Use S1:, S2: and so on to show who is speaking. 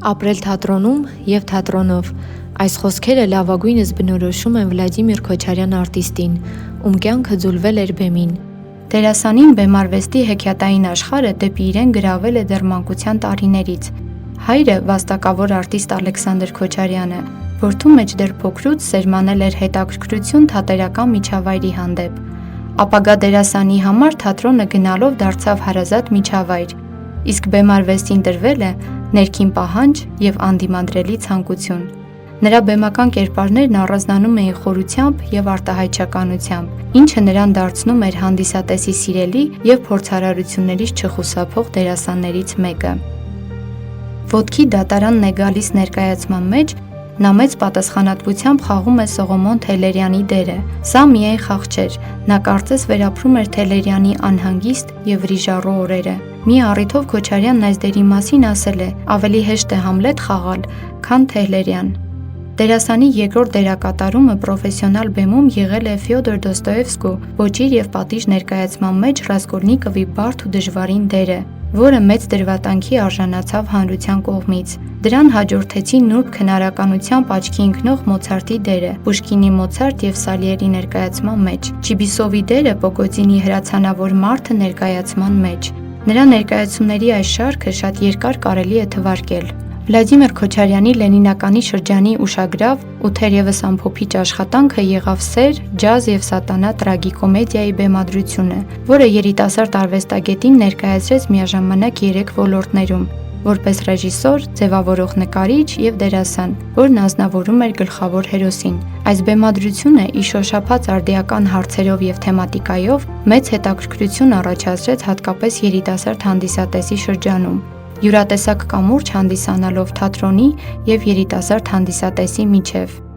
S1: Ապրել թատրոնում և թատրոնով։ Այս խոսքերը լավագույնս բնորոշում են Վլադիմիր Քոչարյան արտիստին, ում կյանքը ձուլվել էր բեմին։ Դերասանին բեմարվեստի հեքիաթային աշխարհը դեպի իրեն գրավել է դեռ մանկության տարիներից։ Հայրը վաստակավոր արտիստ Ալեքսանդր Քոչարյանը, որդու մեջ դեռ փոքրուց սերմանել էր հետաքրքրություն թատերական միջավայրի հանդեպ։ Ապագա դերասանի համար թատրոնը գնալով դարձավ հարազատ միջավայր, իսկ բեմարվեստին տրվելը ներքին պահանջ և անդիմադրելի ցանկություն։ Նրա բեմական կերպարներն առանձնանում էին խորությամբ և արտահայտչականությամբ, ինչը նրան դարձնում էր հանդիսատեսի սիրելի և փորձարարություններից չխուսափող դերասաններից մեկը։ Ոտքի դատարանն է գալիս ներկայացման մեջ նա մեծ պատասխանատվությամբ խաղում է Սողոմոն Թեհլերյանի դերը։ Սա միայն խաղ չէր, նա կարծես վերապրում էր Թեհլերյանի անհանգիստ և վրիժառու օրերը։ Մի առիթով Քոչարյանն այս դերի մասին ասել է. «Ավելի հեշտ է Համլետ խաղալ, քան Թեհլերյան»։ Դերասանի երկրորդ դերակատարումը պրոֆեսիոնալ բեմում եղել է Ֆյոդոր Դոստոևսկու «Ոճիր և պատիժ» ներկայացման մեջ Ռասկոլնիկովի բարդ ու դժվարին դերը, որը մեծ դրվատանքի արժանացավ հանրության կողմից։ Դրան հաջորդեցին նուրբ քնարականությամբ աչքի ընկնող Մոցարտի դերը Պուշկինի «Մոցարտ» և Սալիերի ներկայացման մեջ, Չիբիսովի դերը Պոգոդինի «Հրացանավոր մարդը» ներկայացման մեջ։ Նրա ներկայացումների այս շարքը շատ երկար կարելի է թվարկել։ Վլադիմիր Քոչարյանի լենինականի շրջանի ուշագրավ ու թերևս ամփոփիչ աշխատանքը եղավ «Սեր, ջազ և սատանա» տրագիկոմեդիայի բեմադրությունը, որը երիտասարդ արվեստագետին ներկայացրեց միաժամանակ 3 ոլորտներում՝ որպես ռեժիսոր, ձևավորող նկարիչ և դերասան, որն անձնավորում էր գլխավոր հերոսին։ Այս բեմադրությունը, ի շոշափած արդիական հարցերով և թեմատիկայով, մեծ հետաքրքրություն առաջացրեց հատկապես երիտասարդ հանդիսատեսի շրջանում, յուրատեսակ կամուրջ հանդիսանալով թատրոնի և երիտասարդ հանդիսատեսի միջև։